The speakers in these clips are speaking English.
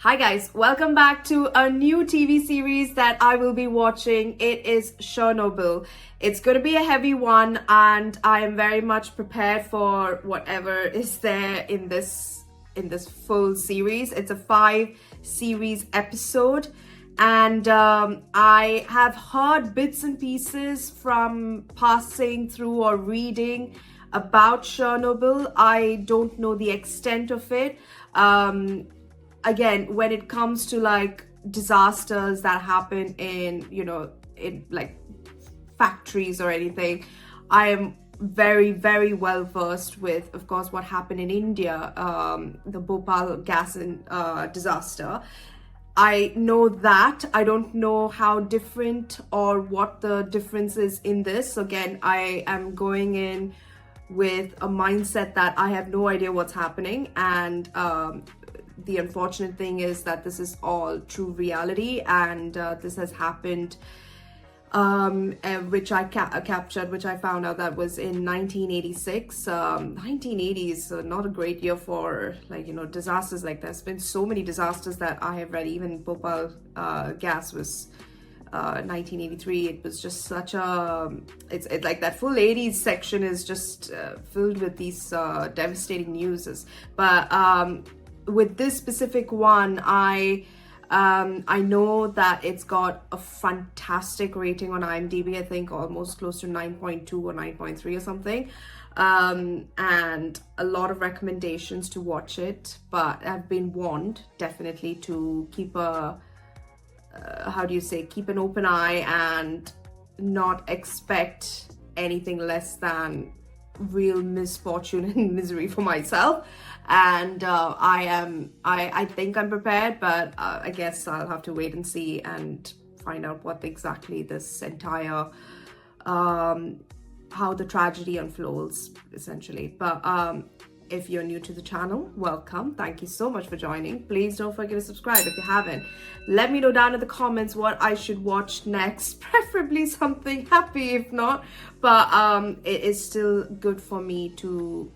Hi guys, welcome back to a new TV series that I will be watching. It is Chernobyl. It's going to be a heavy one and I am very much prepared for whatever is there in this full series. It's a 5 series episode and I have heard bits and pieces from passing through or reading about Chernobyl. I don't know the extent of it. Again, when it comes to like disasters that happen in in like factories or anything, I am very well versed with, of course, what happened in India, the Bhopal gas disaster. I know that. I don't know how different or what the difference is in this. Again, I am going in with a mindset that I have no idea what's happening, and the unfortunate thing is that this is all true reality, and this has happened, which I captured, which I found out that was in 1986. 1980s, not a great year for disasters like that. There's been so many disasters that I have read. Even Bhopal gas was 1983. It was just such a it's like that full 80s section is just filled with these devastating news. But with this specific one, I know that it's got a fantastic rating on IMDb. I think almost close to 9.2 or 9.3 or something, and a lot of recommendations to watch it. But I've been warned definitely to keep a keep an open eye and not expect anything less than real misfortune and misery for myself. And I think I'm prepared, but I guess I'll have to wait and see and find out what exactly this entire how the tragedy unfolds, essentially. But if you're new to the channel, welcome. Thank you so much for joining. Please don't forget to subscribe if you haven't. Let me know down in the comments what I should watch next, preferably something happy if not. But it is still good for me to,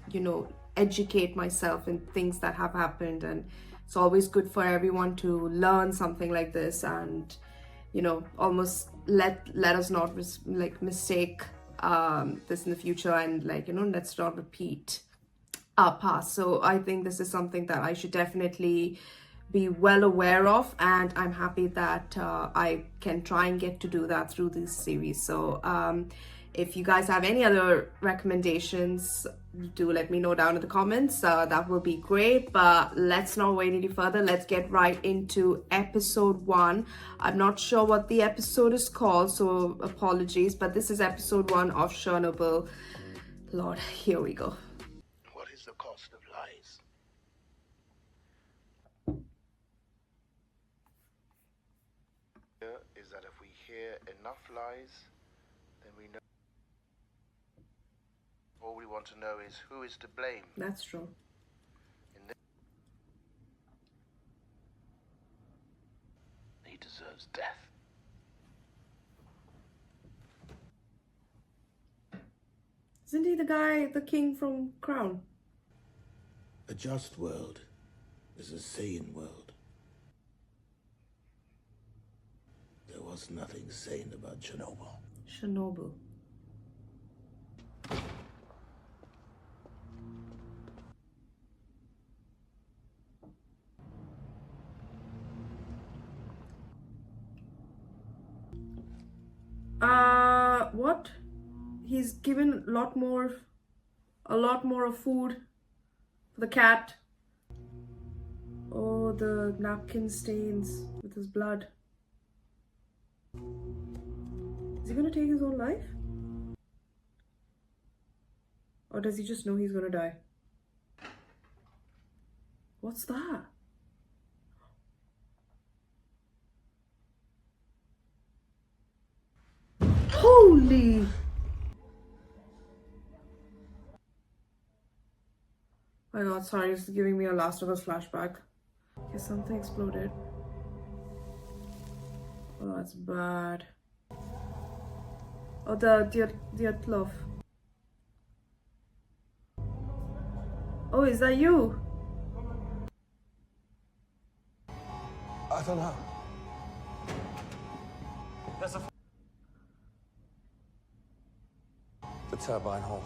educate myself in things that have happened, and it's always good for everyone to learn something like this, and almost let us not mistake this in the future, and let's not repeat our past. So I think this is something that I should definitely be well aware of, and I'm happy that I can try and get to do that through this series. So if you guys have any other recommendations, do let me know down in the comments. That will be great. But let's not wait any further. Let's get right into episode 1. I'm not sure what the episode is called, so apologies, but this is episode 1 of Chernobyl. Lord, here we go. What is the cost of lies? Is that if we hear enough lies, then we know. All we want to know is who is to blame. That's true. He deserves death. Isn't he the king from Crown? A just world is a sane world. There was nothing sane about Chernobyl. Chernobyl. What? He's given a lot more of food for the cat. Oh, the napkin stains with his blood. Is he gonna take his own life? Or does he just know he's gonna die? What's that? Holy! My god, sorry, it's giving me a Last of Us flashback. Okay, something exploded. Oh, that's bad. Oh, the loaf. Oh, is that you? I don't know. There's a... The turbine hall.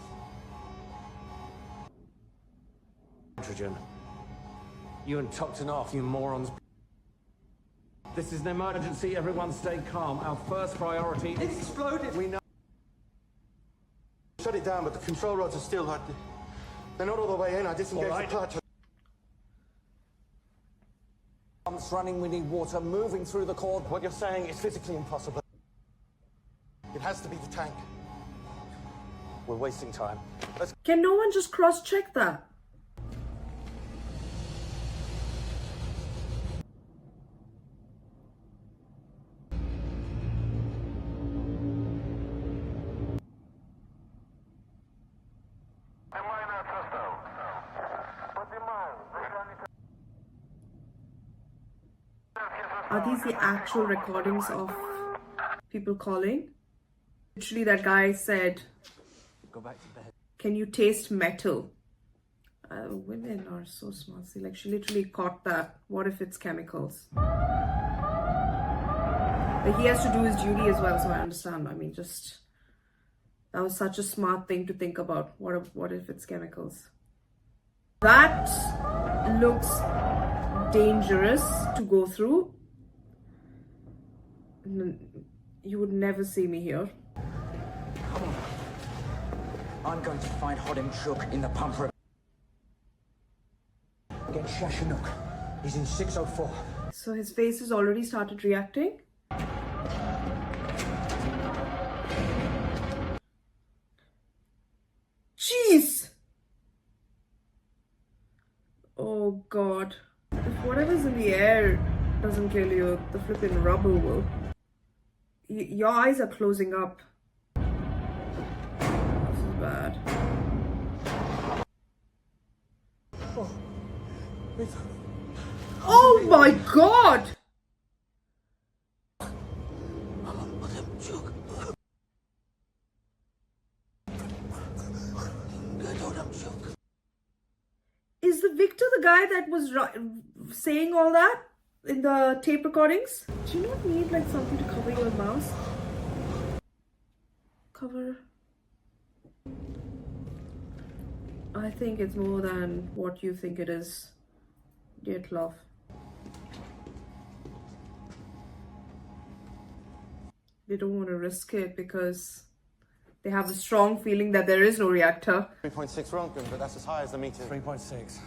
Nitrogen. You and Toxin off, you morons. This is an emergency. Everyone stay calm. Our first priority is... It's exploded. We know. Shut it down, but the control rods are still like... They're not all the way in. I disengaged the clutch. Pumps running, we need water moving through the core. What you're saying is physically impossible. It has to be the tank. We're wasting time. Let's... Can no one just cross-check that? Are these the actual recordings of people calling? Literally, that guy said, Go back to bed. "Can you taste metal?" Women are so smart. See, like, she literally caught that. What if it's chemicals? But he has to do his duty as well, so I understand. I mean, just... That was such a smart thing to think about. What if it's chemicals? That looks dangerous to go through. You would never see me here. Come on. I'm going to find Hodem Shuk in the pump room. Get Shashanuk. He's in 604. So his face has already started reacting. Jeez! Oh god. If whatever's in the air doesn't kill you, the flipping rubble will. Your eyes are closing up. This is bad. Oh my god! Is the Victor the guy that was saying all that in the tape recordings? Do you not need like something to cover your mouth? Cover. I think it's more than what you think it is, Dietlov. They don't want to risk it because they have a strong feeling that there is no reactor. 3.6 Rontgen, but that's as high as the meter. 3.6.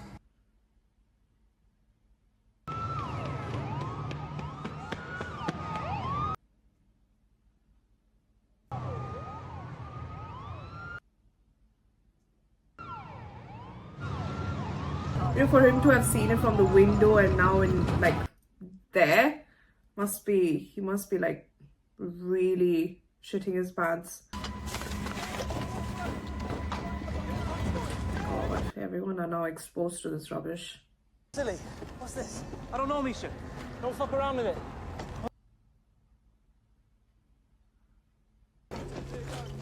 You know, for him to have seen it from the window and now in like there, he must be like really shitting his pants. God, everyone are now exposed to this rubbish. Silly. What's this? I don't know, Misha. Don't fuck around with it.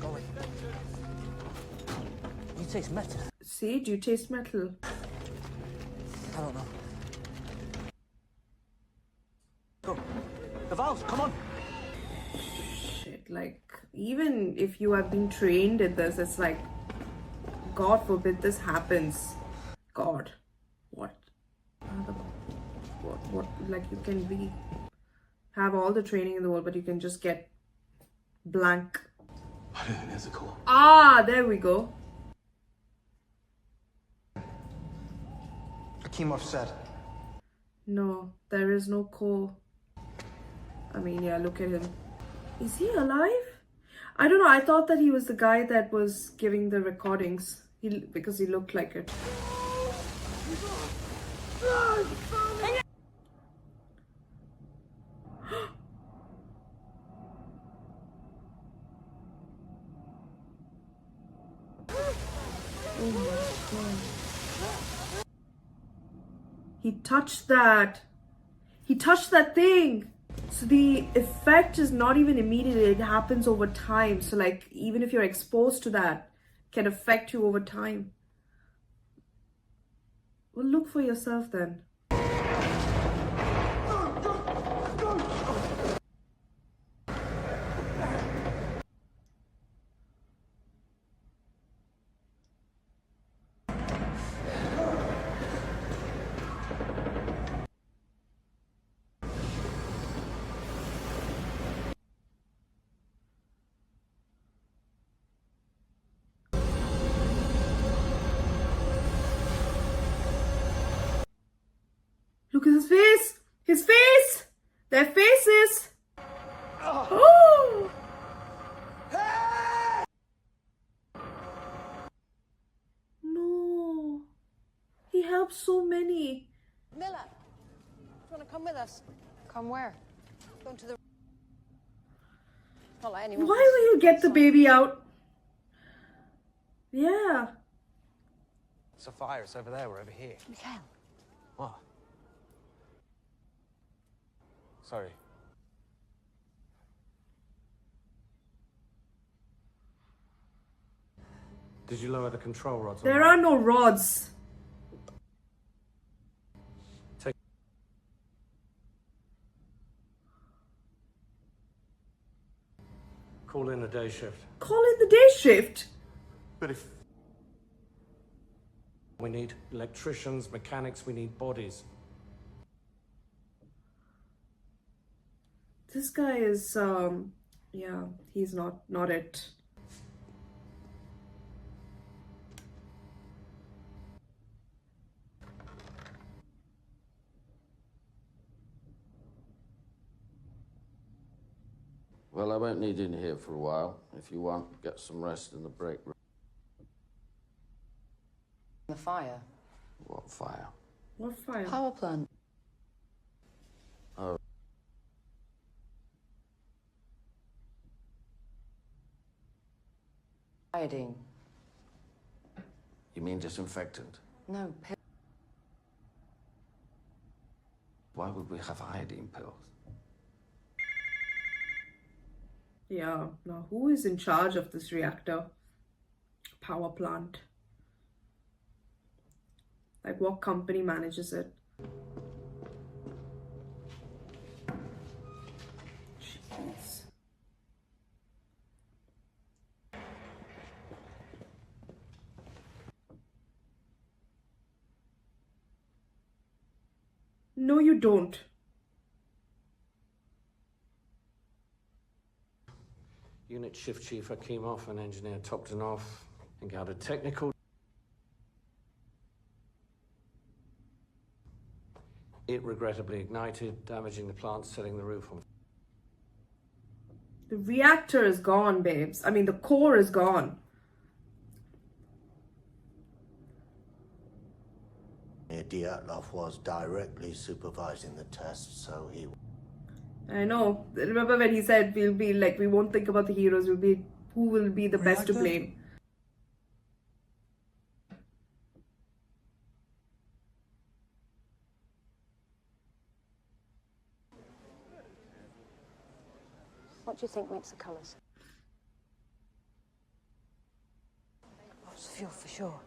Golly. You taste metal. See, do you taste metal? I don't know. Go. The valves, come on. Shit, like, even if you have been trained in this, it's like, God forbid this happens. God, what? What? Like, you can have all the training in the world, but you can just get blank. I don't think there's a call. Ah, there we go. Akimov said. No, there is no core. I mean, yeah, look at him. Is he alive? I don't know. I thought that he was the guy that was giving the recordings. Because he looked like it. Oh my god. He touched that. He touched that thing. So the effect is not even immediate. It happens over time. So like, even if you're exposed to that, it can affect you over time. Well, look for yourself then. Look at his face! His face! Their faces! Oh! No. He helped so many. Miller, do you want to come with us? Come where? Going to the... Not like anyone. Why will you get the baby out? Yeah. It's a fire. It's over there. We're over here. Mikhail. What? Sorry. Did you lower the control rods? There are no rods. Call in a day shift. Call in the day shift. But if... We need electricians, mechanics, we need bodies. This guy is, yeah, he's not it. Well, I won't need you in here for a while. If you want, get some rest in the break room. The fire. What fire? What fire? Power plant. Oh. Iodine. You mean disinfectant? No, Why would we have iodine pills? Yeah, now who is in charge of this reactor? Power plant. Like what company manages it? Jeez. No, you don't. Unit shift chief Akimov and engineer Toktanov encountered technical. It regrettably ignited, damaging the plant, setting the roof on. The reactor is gone, babes. I mean, the core is gone. Dyatlov was directly supervising the test, so he... I know. Remember when he said we'll be like, we won't think about the heroes, we'll be who will be the best to blame. what do you think makes the colours? What's the fuel for sure?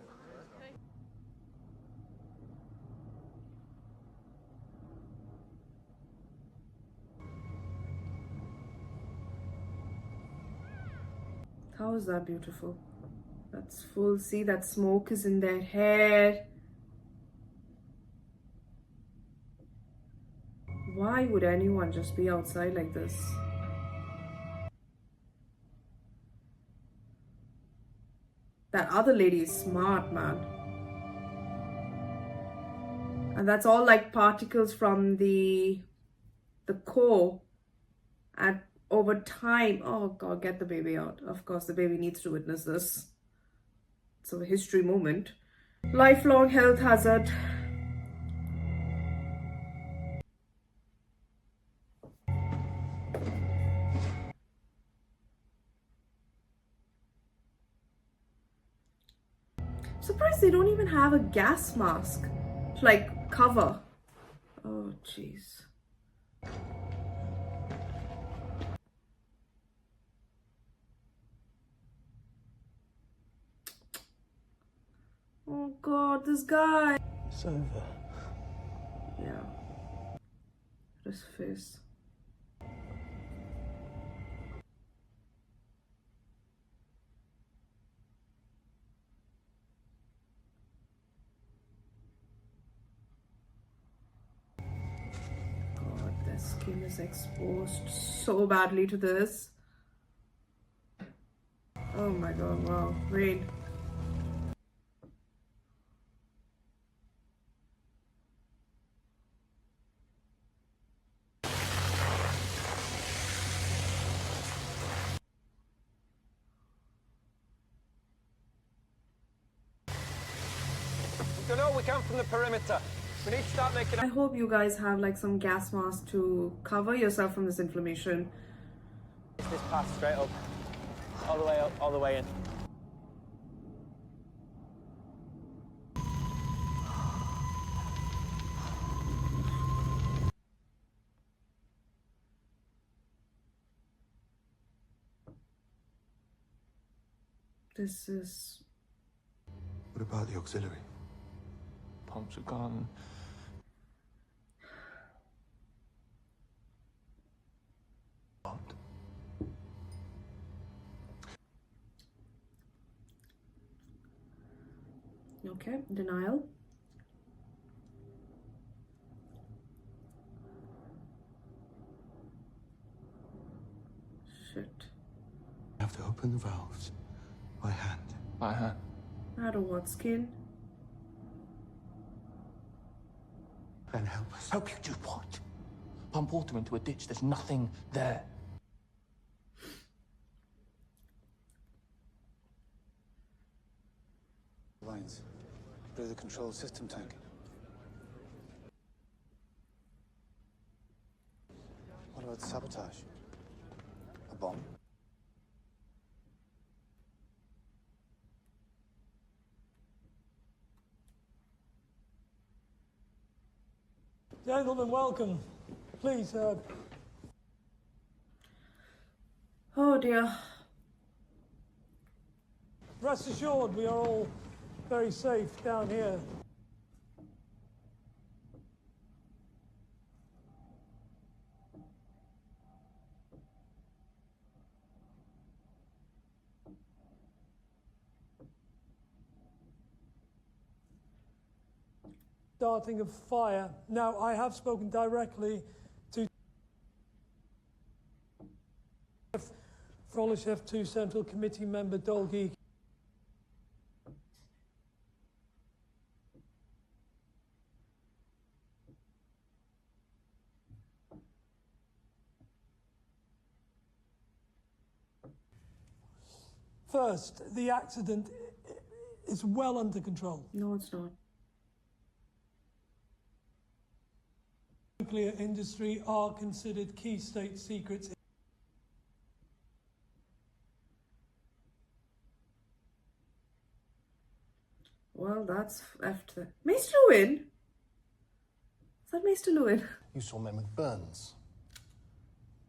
How is that beautiful? That's full. See, that smoke is in their hair. Why would anyone just be outside like this? That other lady is smart, man. And that's all like particles from the core. And over time, oh God, get the baby out. Of course, the baby needs to witness this. It's a history moment. Lifelong health hazard. Surprised they don't even have a gas mask to like cover. Oh jeez. Oh God, this guy. It's over. Yeah. His face. God, their skin is exposed so badly to this. Oh my God, wow. Rain. Gunnar, we come from the perimeter. We need to start making... I hope you guys have like some gas mask to cover yourself from this inflammation. This path straight up. All the way up, all the way in. This is... What about the auxiliary? Pumps are gone. Bombed. Okay, denial. Shit. You have to open the valves by hand. By hand. Out of what skin? Then help us. Help you do what? Pump water into a ditch. There's nothing there. Lines through the control system tank. What about sabotage? A bomb? Gentlemen, welcome. Please, Oh dear. rest assured we are all very safe down here. Starting of fire. Now, I have spoken directly to Frolishev 2 Central Committee member Dolgi. First, the accident is well under control. No, it's not. Nuclear industry are considered key state secrets. Well, that's effed. Maester Lewin? Is that Maester Lewin? You saw men with burns.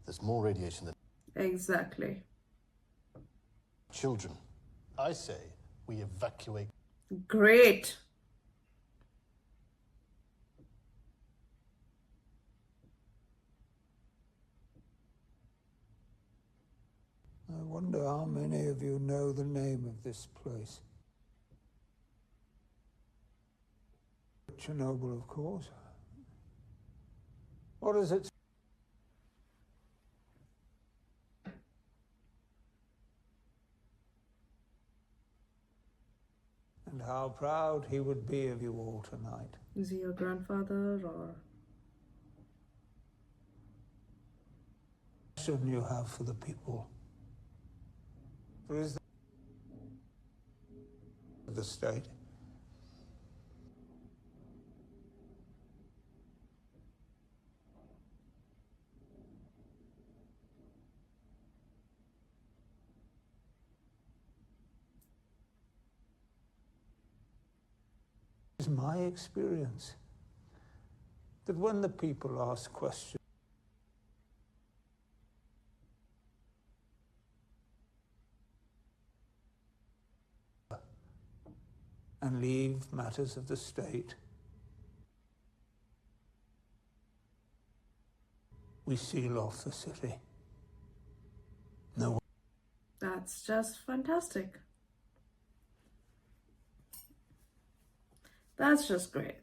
There's more radiation than Exactly. children. I say we evacuate. Great. I wonder how many of you know the name of this place. Chernobyl, of course. What is it? And how proud he would be of you all tonight. Is he your grandfather or? Shouldn't you have for the people? For is the state? It's my experience that when the people ask questions, and leave matters of the state, we seal off the city. No. That's just fantastic. That's just great.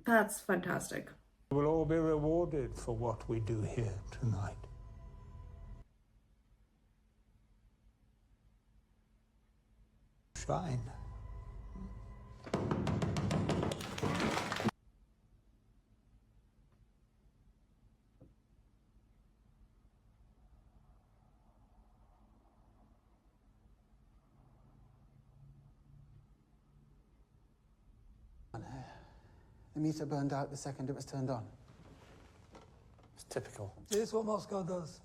That's fantastic. We'll all be rewarded for what we do here tonight. Shine. The meter burned out the second it was turned on. It's typical. Here's what Moscow does.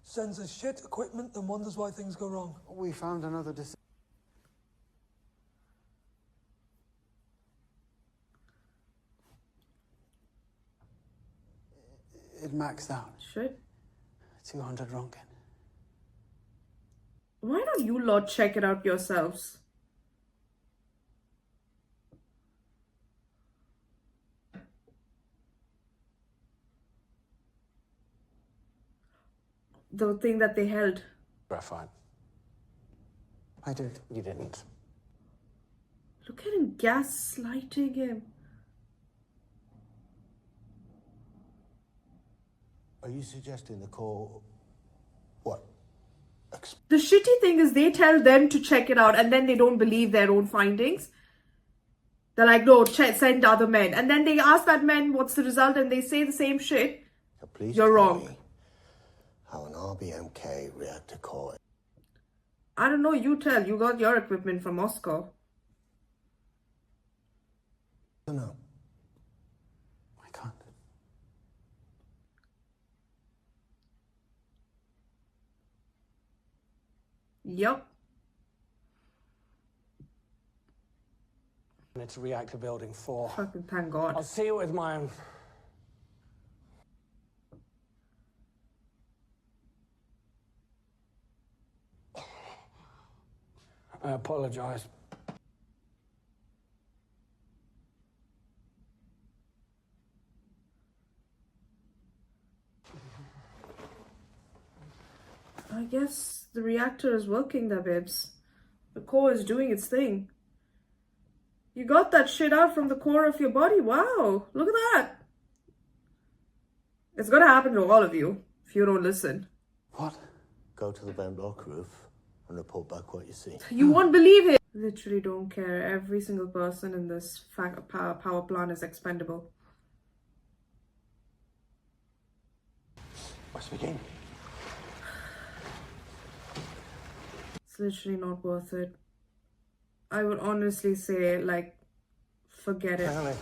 Sends us shit equipment and wonders why things go wrong. We found another It maxed out. Shit. 200 Ronkin. Why don't you lot check it out yourselves? The thing that they held. Graphite. I did. You didn't. Look at him gaslighting him. Are you suggesting the core... what? The shitty thing is they tell them to check it out and then they don't believe their own findings. They're like, no, send other men. And then they ask that men what's the result and they say the same shit. So please You're tell wrong. me how an RBMK reactor core... I don't know, you tell. You got your equipment from Moscow. No. I can't. Yup. And it's reactor building 4. Fucking thank God. I'll see it with my own... I apologize. I guess the reactor is working there, babes. The core is doing its thing. You got that shit out from the core of your body. Wow, look at that. It's gonna happen to all of you if you don't listen. What? Go to the Ben block roof and report back what you see. You won't believe it. Literally don't care. Every single person in this power plant is expendable. Let's begin. It's literally not worth it. I would honestly say, like, forget it. Really?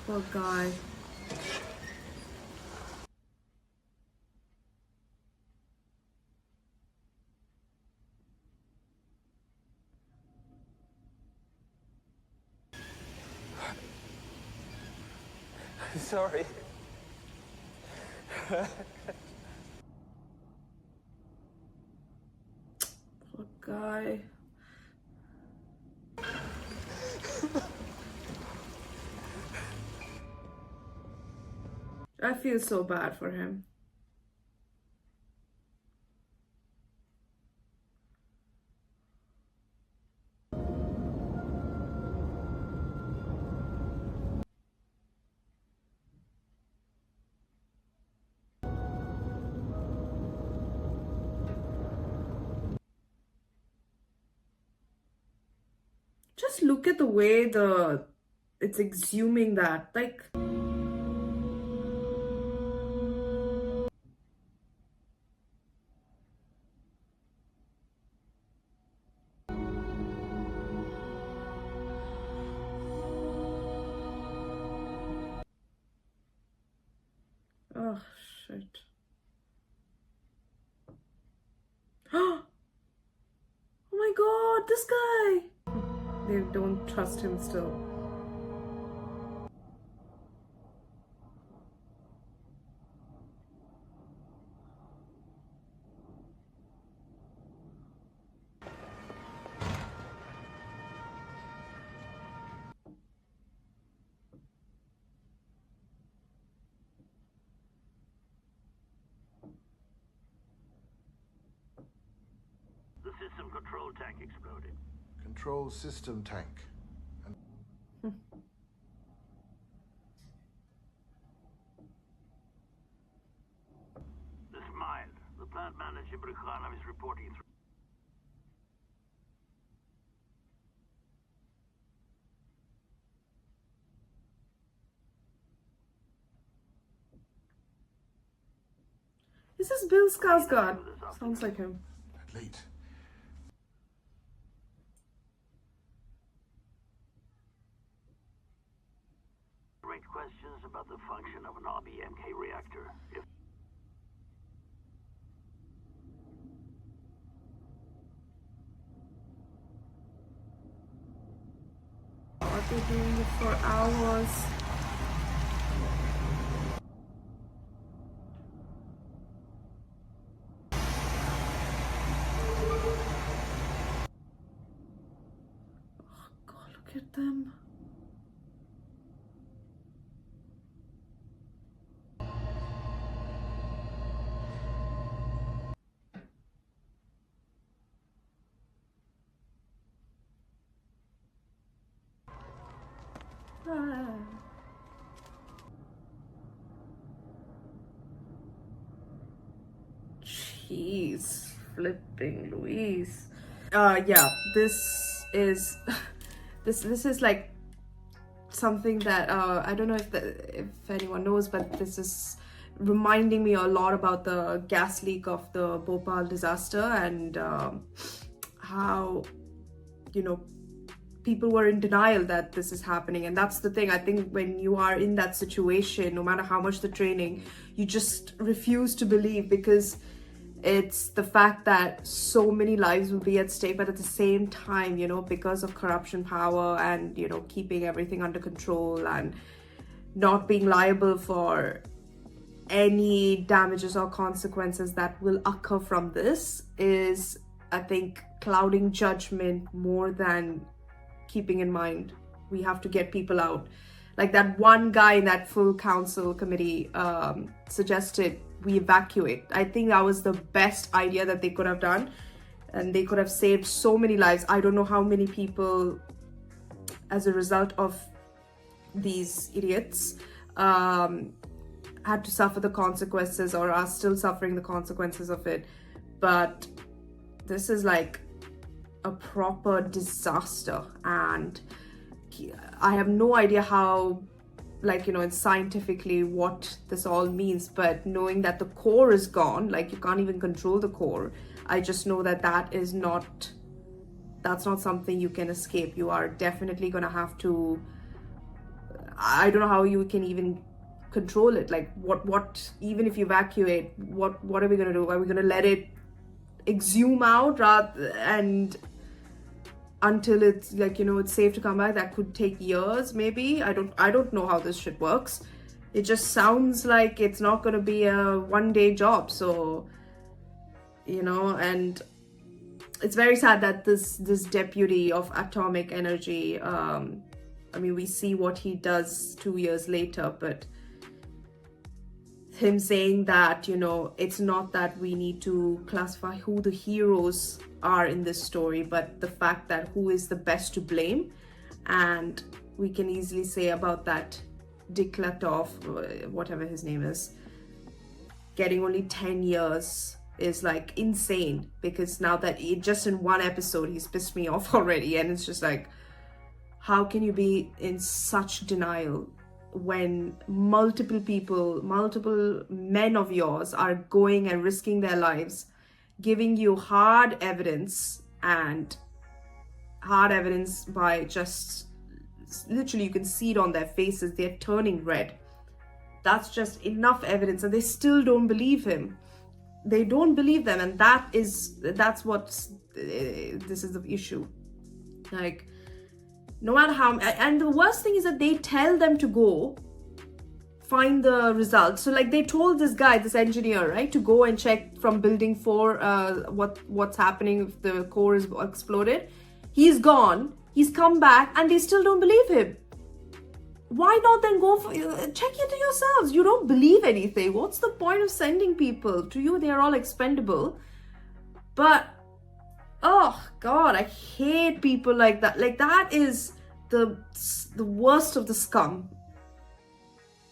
Poor guy. Sorry. Poor guy. I feel so bad for him. Just look at the way it's exhuming that, like. Oh shit. Oh my god, this guy. They don't trust him still. The system control tank exploded. Control system tank. This is mild. The plant manager Brikhanov is reporting through. Is this Bill Skarsgård? Sounds like him. Late. they're doing it for hours. Oh God, look at them. Jeez, flipping Louise. Yeah, this is this is like something that I don't know if anyone knows, but this is reminding me a lot about the gas leak of the Bhopal disaster, and how, you know, people were in denial that this is happening. And that's the thing, I think when you are in that situation, no matter how much the training, you just refuse to believe, because it's the fact that so many lives will be at stake, but at the same time, you know, because of corruption, power, and, you know, keeping everything under control and not being liable for any damages or consequences that will occur from this, is, I think, clouding judgment more than keeping in mind we have to get people out. Like that one guy in that full council committee suggested we evacuate. I think that was the best idea that they could have done, and they could have saved so many lives. I don't know how many people, as a result of these idiots, had to suffer the consequences or are still suffering the consequences of it. But this is like a proper disaster, and I have no idea how, like, you know, it's scientifically what this all means, but knowing that the core is gone, like you can't even control the core, I just know that that's not something you can escape. You are definitely gonna have to, I don't know how you can even control it. Like what even if you evacuate, what are we gonna do? Are we gonna let it exhume out and until it's, like, you know, it's safe to come back? That could take years, maybe. I don't know how this shit works. It just sounds like it's not going to be a one-day job. So, you know, and it's very sad that this deputy of atomic energy, I mean, we see what he does 2 years later, but him saying that, you know, it's not that we need to classify who the heroes are in this story, but the fact that who is the best to blame. And we can easily say about that Diklatov, whatever his name is, getting only 10 years is like insane, because now that just in one episode he's pissed me off already, and it's just like, how can you be in such denial when multiple people, multiple men of yours are going and risking their lives, giving you hard evidence, and hard evidence by just literally, you can see it on their faces, they're turning red. That's just enough evidence, and they still don't believe him. They don't believe them, and that's what this is the issue. Like, no matter how, and the worst thing is that they tell them to go find the results. So like, they told this guy, this engineer, right, to go and check from building 4 what's happening if the core is exploded. He's gone, he's come back, and they still don't believe him. Why not then go for, check it yourselves? You don't believe anything. What's the point of sending people? To you, they are all expendable. But oh God, I hate people like that. Like, that is the worst of the scum.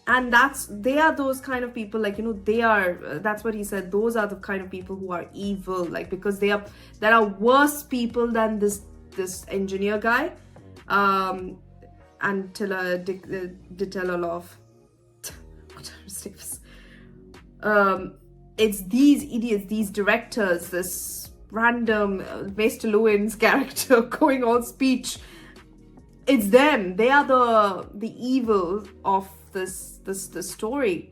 And they are those kind of people, like, you know, they are, that's what he said, those are the kind of people who are evil, like, because there are worse people than this engineer guy, Antila Ditelolov, whatever his name is. It's these idiots, these directors, this random Mr. Lewin's character going on speech. It's them. They are the evil of this story.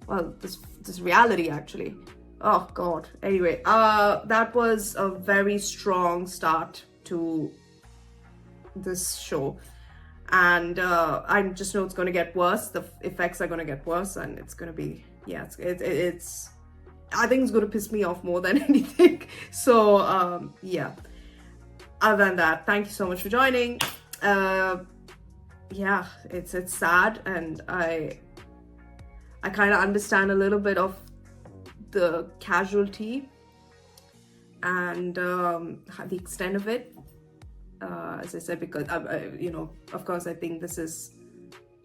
Well, this reality, actually. Oh God. Anyway, that was a very strong start to this show, and I just know it's going to get worse. The effects are going to get worse, and it's going to be, yeah, it's I think it's going to piss me off more than anything. So yeah, other than that, thank you so much for joining. Yeah, it's sad, and I kind of understand a little bit of the casualty and the extent of it, as I said, because you know, of course, I think this is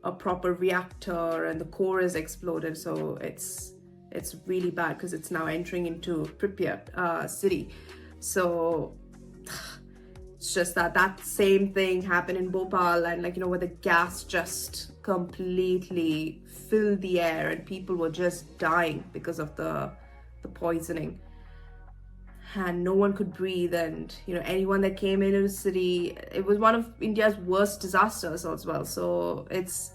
a proper reactor and the core is exploded, so it's really bad because it's now entering into Pripyat city. So it's just that same thing happened in Bhopal, and like, you know, where the gas just completely filled the air and people were just dying because of the poisoning, and no one could breathe. And you know, anyone that came into the city, it was one of India's worst disasters as well. So it's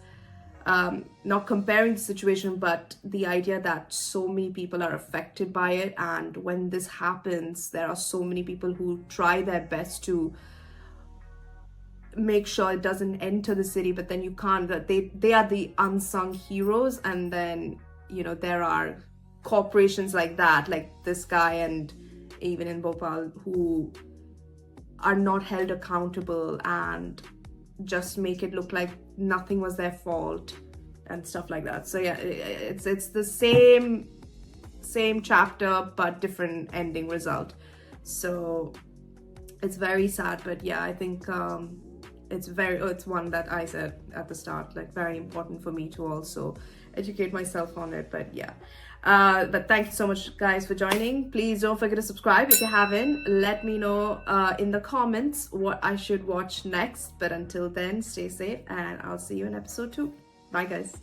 not comparing the situation, but the idea that so many people are affected by it, and when this happens, there are so many people who try their best to make sure it doesn't enter the city, but then you can't. That they are the unsung heroes, and then, you know, there are corporations like that, like this guy, and even in Bhopal, who are not held accountable and just make it look like nothing was their fault and stuff like that. So yeah, it's the same chapter but different ending result. So it's very sad, but yeah, I think it's one that I said at the start, like, very important for me to also educate myself on it. But yeah, but thank you so much, guys, for joining. Please don't forget to subscribe if you haven't. Let me know in the comments what I should watch next. But until then, stay safe, and I'll see you in episode 2. Bye, guys.